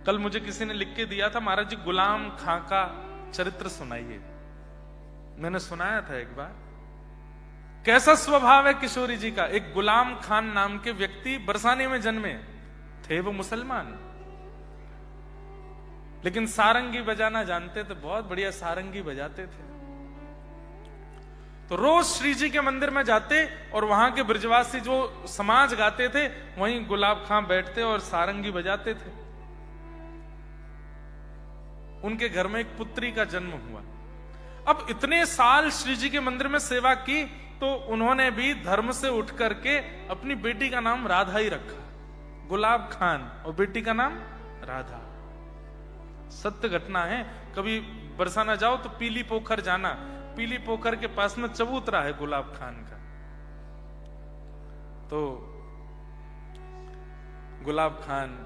कल मुझे किसी ने लिख के दिया था, महाराज जी गुलाम खां का चरित्र सुनाइए। मैंने सुनाया था एक बार। कैसा स्वभाव है किशोरी जी का। एक गुलाम खान नाम के व्यक्ति बरसाने में जन्मे थे, वो मुसलमान, लेकिन सारंगी बजाना जानते थे, बहुत बढ़िया सारंगी बजाते थे। तो रोज श्री जी के मंदिर में जाते और वहां के ब्रजवासी जो समाज गाते थे वहीं गुलाब खां बैठते और सारंगी बजाते थे। उनके घर में एक पुत्री का जन्म हुआ। अब इतने साल श्री जी के मंदिर में सेवा की तो उन्होंने भी धर्म से उठ करके अपनी बेटी का नाम राधा ही रखा, गुलाब खान, और बेटी का नाम राधा। सत्य घटना है। कभी बरसाना जाओ तो पीली पोखर जाना, पीली पोखर के पास में चबूतरा है गुलाब खान का। तो गुलाब खान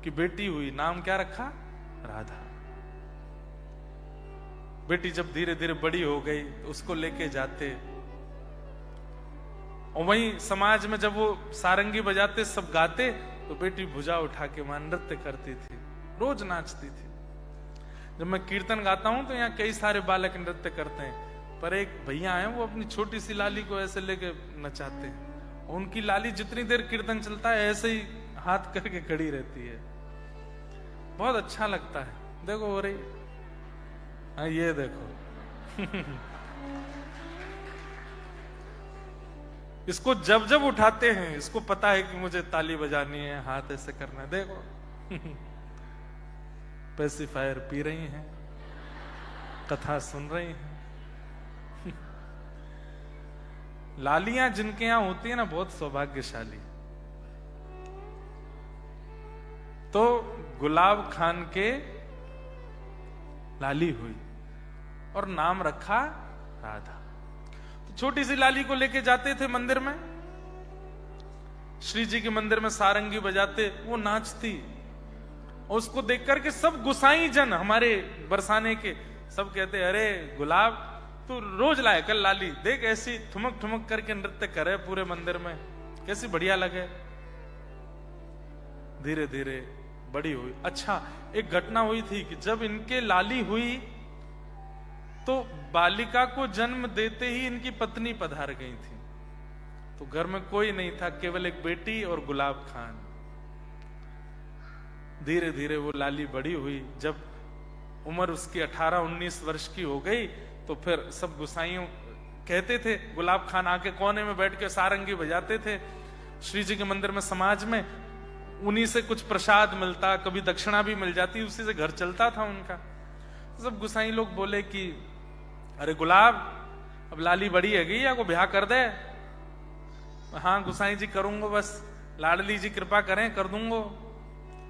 की बेटी हुई, नाम क्या रखा? राधा। बेटी जब धीरे धीरे बड़ी हो गई तो उसको लेके जाते, और वहीं समाज में जब वो सारंगी बजाते सब गाते तो बेटी भुजा उठा के वहां नृत्य करती थी, रोज नाचती थी। जब मैं कीर्तन गाता हूं तो यहाँ कई सारे बालक नृत्य करते हैं, पर एक भैया हैं वो अपनी छोटी सी लाली को ऐसे लेके नचाते हैं। उनकी लाली जितनी देर कीर्तन चलता है ऐसे ही हाथ करके खड़ी रहती है, बहुत अच्छा लगता है। देखो हो रही, हाँ ये देखो इसको जब जब उठाते हैं इसको पता है कि मुझे ताली बजानी है, हाथ ऐसे करना है। देखो पेसिफायर पी रही हैं, कथा सुन रही हैं। लालियां जिनके यहां होती है ना, बहुत सौभाग्यशाली। तो गुलाब खान के लाली हुई और नाम रखा राधा। तो छोटी सी लाली को लेके जाते थे मंदिर में, श्री जी के मंदिर में सारंगी बजाते, वो नाचती, और उसको देख करके सब गुसाई जन हमारे बरसाने के सब कहते, अरे गुलाब तू रोज लाए कल लाली, देख ऐसी ठुमक ठुमक करके नृत्य करे पूरे मंदिर में, कैसी बढ़िया लगे। धीरे धीरे बड़ी हुई। अच्छा, एक घटना हुई थी कि जब इनके लाली हुई तो बालिका को जन्म देते ही इनकी पत्नी पधार गई थी। तो घर में कोई नहीं था, केवल एक बेटी और गुलाब खान। धीरे धीरे वो लाली बड़ी हुई। जब उम्र उसकी 18-19 वर्ष की हो गई तो फिर सब गुसाइयों कहते थे, गुलाब खान आके कोने में बैठ के सारंगी बजाते थे श्री जी के मंदिर में, समाज में। उन्हीं से कुछ प्रसाद मिलता, कभी दक्षिणा भी मिल जाती, उसी से घर चलता था उनका। सब गुसाई लोग बोले कि अरे गुलाब, अब लाली बड़ी है गई, या को ब्याह कर दे। हाँ गुसाई जी करूंगा, बस लाडली जी कृपा करें, कर दूंगा।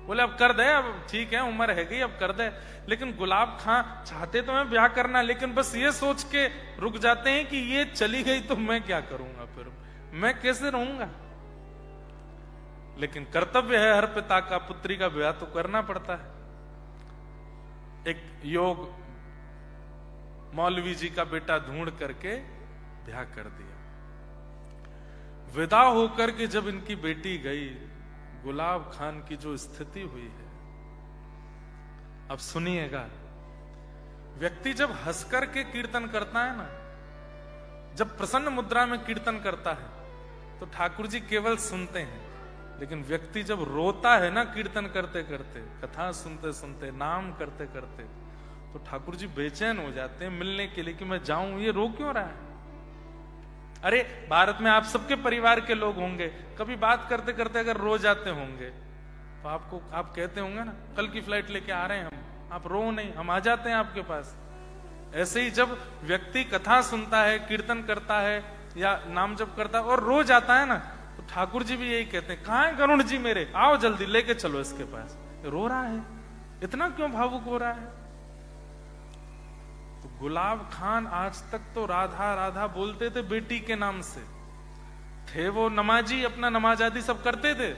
बोले अब कर दे, अब ठीक है उम्र है गई, अब कर दे। लेकिन गुलाब खां चाहते तो मैं ब्याह करना, लेकिन बस ये सोच के रुक जाते हैं कि ये चली गई तो मैं क्या करूंगा, फिर मैं कैसे रहूंगा। लेकिन कर्तव्य है हर पिता का, पुत्री का ब्याह तो करना पड़ता है। एक योग मौलवी जी का बेटा ढूंढ करके ब्याह कर दिया। विदा होकर के जब इनकी बेटी गई, गुलाब खान की जो स्थिति हुई है, अब सुनिएगा। व्यक्ति जब हंसकर के कीर्तन करता है ना, जब प्रसन्न मुद्रा में कीर्तन करता है तो ठाकुर जी केवल सुनते हैं, लेकिन व्यक्ति जब रोता है ना कीर्तन करते करते, कथा सुनते सुनते, नाम करते करते, तो ठाकुर जी बेचैन हो जाते हैं मिलने के लिए कि मैं जाऊं, ये रो क्यों रहा है। अरे भारत में आप सबके परिवार के लोग होंगे, कभी बात करते करते अगर रो जाते होंगे तो आप कहते होंगे ना, कल की फ्लाइट लेके आ रहे हैं हम, आप रो नहीं, हम आ जाते हैं आपके पास। ऐसे ही जब व्यक्ति कथा सुनता है, कीर्तन करता है या नाम जप करता है और रो जाता है ना, तो ठाकुर जी भी यही कहते हैं, कहां है गरुण जी मेरे, आओ जल्दी लेके चलो इसके पास, रो रहा है, इतना क्यों भावुक हो रहा है। तो गुलाब खान आज तक तो राधा राधा बोलते थे बेटी के नाम से, थे वो नमाजी, अपना नमाज आदि सब करते थे,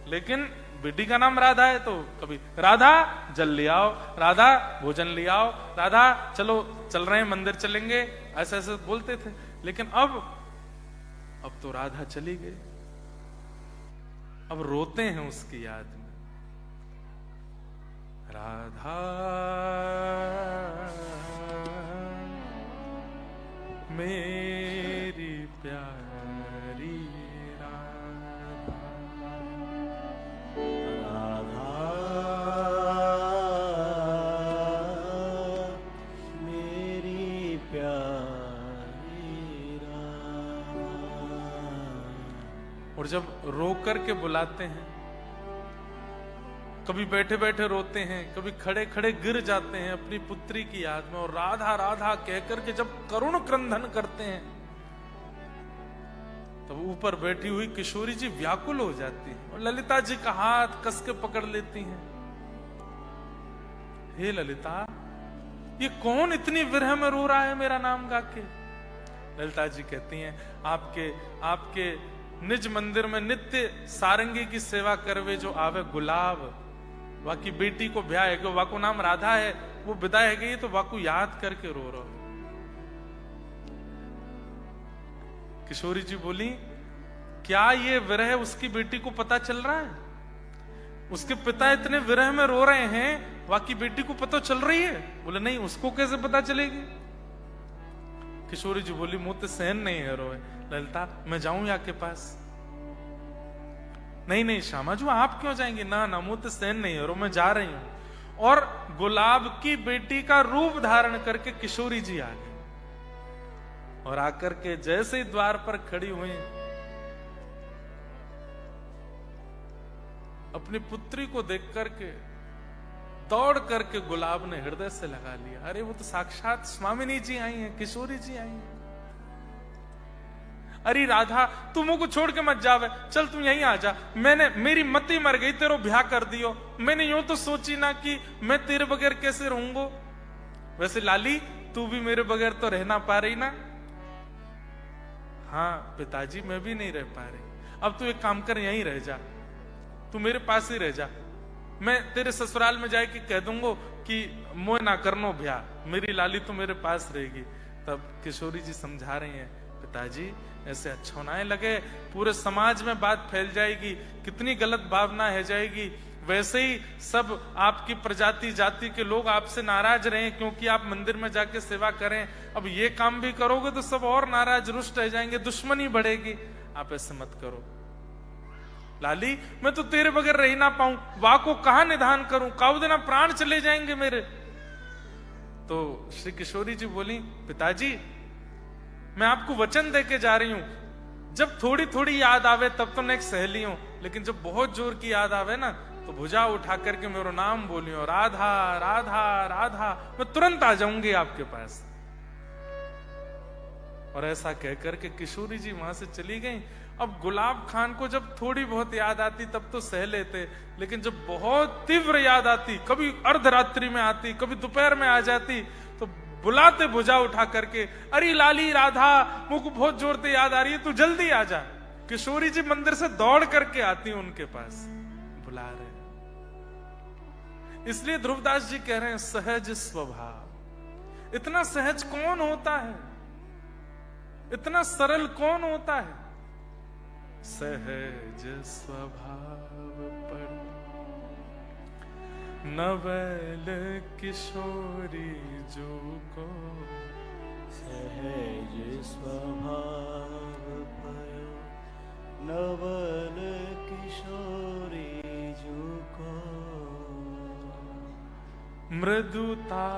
लेकिन बेटी का नाम राधा है तो कभी राधा जल ले आओ, राधा भोजन ले आओ, राधा चलो चल रहे हैं मंदिर चलेंगे, ऐसे ऐसे बोलते थे। लेकिन अब तो राधा चली गई, अब रोते हैं उसकी याद में। और जब रो करके बुलाते हैं, कभी बैठे बैठे रोते हैं, कभी खड़े खड़े गिर जाते हैं अपनी पुत्री की याद में, और राधा राधा कहकर के जब करुण क्रंदन करते हैं, तब ऊपर बैठी हुई किशोरी जी व्याकुल हो जाती है और ललिता जी का हाथ कस के पकड़ लेती हैं। हे ललिता, ये कौन इतनी विरह में रो रहा है मेरा नाम गा के? ललिता जी कहती हैं, आपके निज मंदिर में नित्य सारंगी की सेवा करवे जो आवे गुलाब, वाकी बेटी को ब्याह है, वाको नाम राधा है, वो विदाई है गई तो वाकू याद करके रो रहा। किशोरी जी बोली, क्या ये विरह उसकी बेटी को पता चल रहा है? उसके पिता इतने विरह में रो रहे हैं, वाकी बेटी को पता चल रही है? बोले नहीं, उसको कैसे पता चलेगी? किशोरी जी बोली, मुंह तो सहन नहीं है रोए। ललिता, मैं जाऊं या के पास? नहीं श्यामा जी, आप क्यों जाएंगे? ना मुंह तो सहन नहीं है रो, मैं जा रही हूं। और गुलाब की बेटी का रूप धारण करके किशोरी जी आ गई, और आकर के जैसे ही द्वार पर खड़ी हुई, अपनी पुत्री को देख करके दौड़ करके गुलाब ने हृदय से लगा लिया। अरे वो तो साक्षात स्वामिनी जी आई हैं, किशोरी जी आई हैं। अरे राधा, तू मुझको छोड़ के मत जावे, चल तू यहीं आ जा। मेरी मती मर गई, तेरो ब्याह कर दियो। मैंने यूं तो सोची ना कि मैं तेरे बगैर कैसे रहूंगो। वैसे लाली, तू भी मेरे बगैर तो रहना पा रही ना? हाँ पिताजी, मैं भी नहीं रह पा रही। अब तू एक काम कर, यहीं रह जा, तू मेरे पास ही रह जा। मैं तेरे ससुराल में जाके कह दूंगा कि मोह ना करनो ब्याह, मेरी लाली तो मेरे पास रहेगी। तब किशोरी जी समझा रही हैं, पिताजी ऐसे अच्छा ना लगे, पूरे समाज में बात फैल जाएगी, कितनी गलत भावना है जाएगी। वैसे ही सब आपकी प्रजाति जाति के लोग आपसे नाराज रहे क्योंकि आप मंदिर में जाके सेवा करें। अब ये काम भी करोगे तो सब और नाराज रुष्ट रह जाएंगे, दुश्मनी बढ़ेगी। आप ऐसे मत करो लाली, मैं तो तेरे बगैर रह ना पाऊं, वाह को कहां निधान करूं, काऊ देना प्राण चले जाएंगे मेरे। तो श्री किशोरी जी बोली, पिताजी मैं आपको वचन देके जा रही हूं, जब थोड़ी थोड़ी याद आवे तब तो मैं एक सहेली हूं, लेकिन जब बहुत जोर की याद आवे ना तो भुजा उठा करके मेरा नाम बोलियो, राधा राधा राधा, मैं तुरंत आ जाऊंगी आपके पास। और ऐसा कहकर के किशोरी जी वहां से चली गई। अब गुलाब खान को जब थोड़ी बहुत याद आती तब तो सह लेते, लेकिन जब बहुत तीव्र याद आती, कभी अर्धरात्रि में आती, कभी दोपहर में आ जाती, तो बुलाते भुजा उठा करके, अरे लाली राधा, मुझको बहुत जोर से याद आ रही है, तू जल्दी आ जा। किशोरी जी मंदिर से दौड़ करके आती उनके पास, बुला रहे। इसलिए ध्रुवदास जी कह रहे हैं, सहज स्वभाव। इतना सहज कौन होता है, इतना सरल कौन होता है? सहज स्वभाव पर नवल किशोरी जो को, सहज स्वभाव पर नवल किशोरी जो को, मृदुता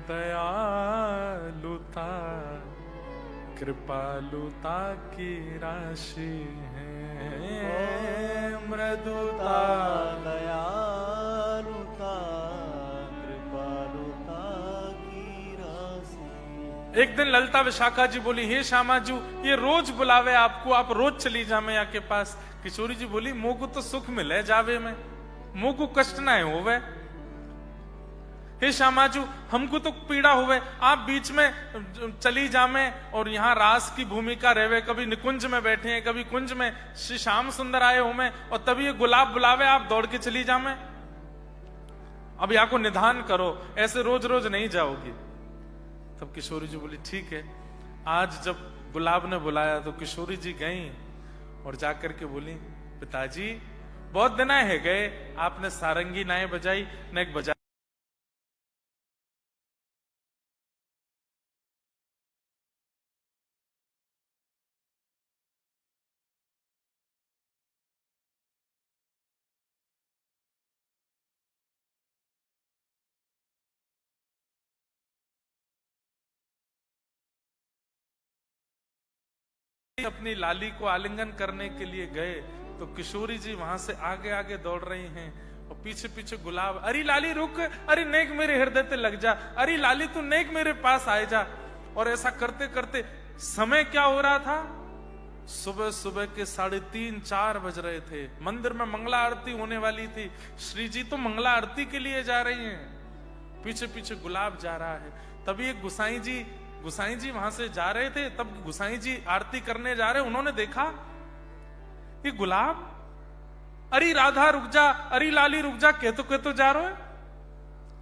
दयालुता कृपालुता की राशि है, मृदुता दयालुता कृपालुता की राशि। एक दिन ललिता विशाखा जी बोली, हे श्यामा जी, ये रोज बुलावे आपको, आप रोज चली जामे यहाँ के पास। किशोरी जी बोली, मुंह को तो सुख मिले जावे में, मुंह को कष्ट ना होवे। हे श्यामाजू, हमको तो पीड़ा हुए, आप बीच में चली जामे और यहाँ रास की भूमिका रहवे, कभी निकुंज में बैठे हैं, कभी कुंज में, श्री श्याम सुंदर आए हो में, और तभी ये गुलाब बुलावे, आप दौड़ के चली जामे। अब यहाँ को निधान करो, ऐसे रोज रोज नहीं जाओगी। तब किशोरी जी बोली, ठीक है। आज जब गुलाब ने बुलाया तो किशोरी जी गई और जाकर के बोली, पिताजी बहुत दिन है गए, आपने सारंगी नाए बजाई न एक बजा। अपनी लाली को आलिंगन करने के लिए गए तो किशोरी जी वहां से आगे आगे दौड़ रही हैं और पीछे पीछे गुलाब, अरे लाली रुक, अरे नेक मेरे हृदय ते लग जा, अरे लाली तू नेक मेरे पास आए जा। और ऐसा करते करते समय क्या हो रहा था, सुबह सुबह के 3:30-4 बज रहे थे। मंदिर में मंगला आरती होने वाली थी। श्री जी तो मंगला आरती के लिए जा रही हैं, पीछे पीछे गुलाब जा रहा है। तभी एक गुसाई जी वहां से जा रहे थे, तब गुसाई जी आरती करने जा रहे, उन्होंने देखा ये गुलाब, अरे राधा रुक जा, अरे लाली रुक जा, कहतो जा रहे है।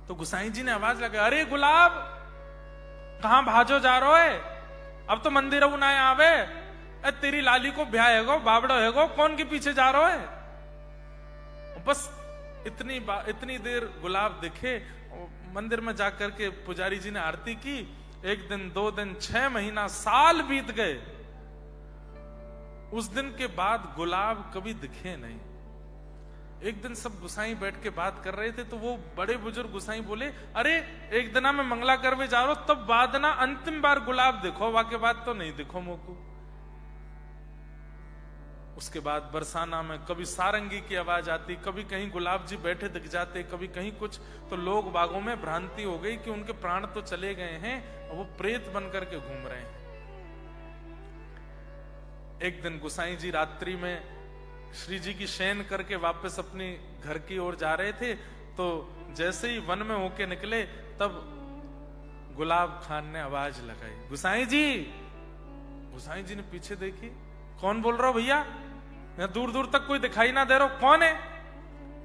तो गुसाई जी ने आवाज लगाई, अरे गुलाब कहां भाजो जा रहे है, अब तो मंदिर ना आवे, तेरी लाली को ब्याह हैगो, बाबड़ो हैगो, कौन के पीछे जा रहे है। बस इतनी देर गुलाब दिखे, मंदिर में जाकर के पुजारी जी ने आरती की। 1 दिन 2 दिन 6 महीना साल बीत गए। उस दिन के बाद गुलाब कभी दिखे नहीं। एक दिन सब गुसाई बैठ के बात कर रहे थे, तो वो बड़े बुजुर्ग गुसाई बोले, अरे एक दिना में मंगला करवे जा रहा, तब बाद ना अंतिम बार गुलाब देखो, वाके बाद तो नहीं दिखो मोको। उसके बाद बरसाना में कभी सारंगी की आवाज आती, कभी कहीं गुलाब जी बैठे दिख जाते, कभी कहीं कुछ, तो लोग बागों में भ्रांति हो गई कि उनके प्राण तो चले गए हैं और वो प्रेत बनकर के घूम रहे हैं। एक दिन गुसाई जी रात्रि में श्री जी की शयन करके वापस अपनी घर की ओर जा रहे थे, तो जैसे ही वन में होके निकले, तब गुलाब खान ने आवाज लगाई, गुसाई जी। गुसाई जी ने पीछे देखी, कौन बोल रहा हो भैया, यहाँ दूर दूर तक कोई दिखाई ना दे रहा, कौन है।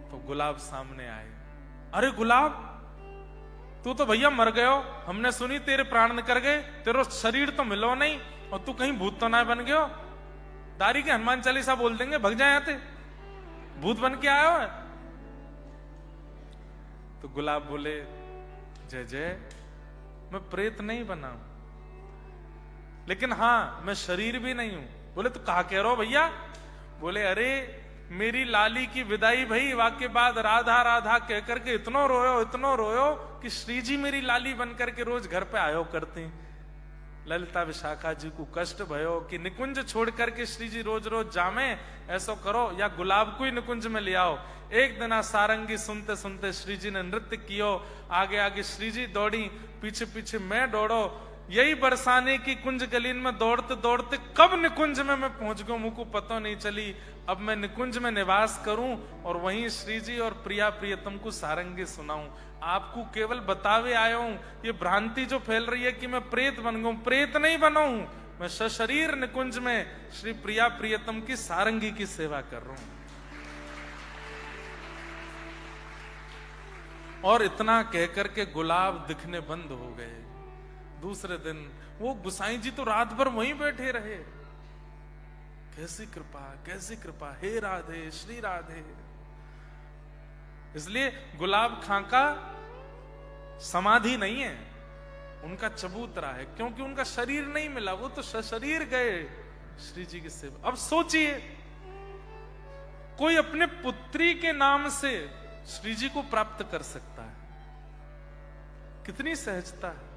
तो गुलाब सामने आए, अरे गुलाब तू तो भैया मर गयो, हमने सुनी तेरे प्राण निकल गए, तेरा शरीर तो मिलो नहीं, और तू कहीं भूत तो ना बन गयो, दारी के हनुमान चालीसा बोल देंगे, भग जाए आते, भूत बन के आयो है। तो गुलाब बोले, जय जय, मैं प्रेत नहीं बना हूं, लेकिन हां मैं शरीर भी नहीं हूं। बोले तो कहा कह रहे हो भैया। बोले अरे मेरी लाली की विदाई भई, वाके बाद राधा राधा कह करके इतनो रोयो कि श्री जी मेरी लाली बन करके रोज घर पे आयो करती। ललिता विशाखा जी को कष्ट भयो कि निकुंज छोड़ करके श्री जी रोज रोज जामे, ऐसा करो या गुलाब को ही निकुंज में ले आओ। एक दिन सारंगी सुनते सुनते श्री जी ने नृत्य कियो, आगे आगे श्री जी दौड़ी, पीछे पीछे मैं दौड़ो। यही बरसाने की कुंज गलीन में दौड़ते दौड़ते कब निकुंज में मैं पहुंच गया, मुझको पता नहीं चली। अब मैं निकुंज में निवास करूं और वहीं श्री जी और प्रिया प्रियतम को सारंगी सुनाऊं। आपको केवल बतावे आया हूं, ये भ्रांति जो फैल रही है कि मैं प्रेत बन गया, प्रेत नहीं बना हूं, मैं सशरीर निकुंज में श्री प्रिया प्रियतम की सारंगी की सेवा कर रहा हूं। और इतना कहकर के गुलाब दिखने बंद हो गए। दूसरे दिन वो गुसाई जी तो रात भर वहीं बैठे रहे। कैसी कृपा, हे राधे, श्री राधे। इसलिए गुलाब खां का समाधि नहीं है, उनका चबूतरा है, क्योंकि उनका शरीर नहीं मिला, वो तो सशरीर गए श्री जी की सेवा। अब सोचिए, कोई अपने पुत्री के नाम से श्री जी को प्राप्त कर सकता है, कितनी सहजता है।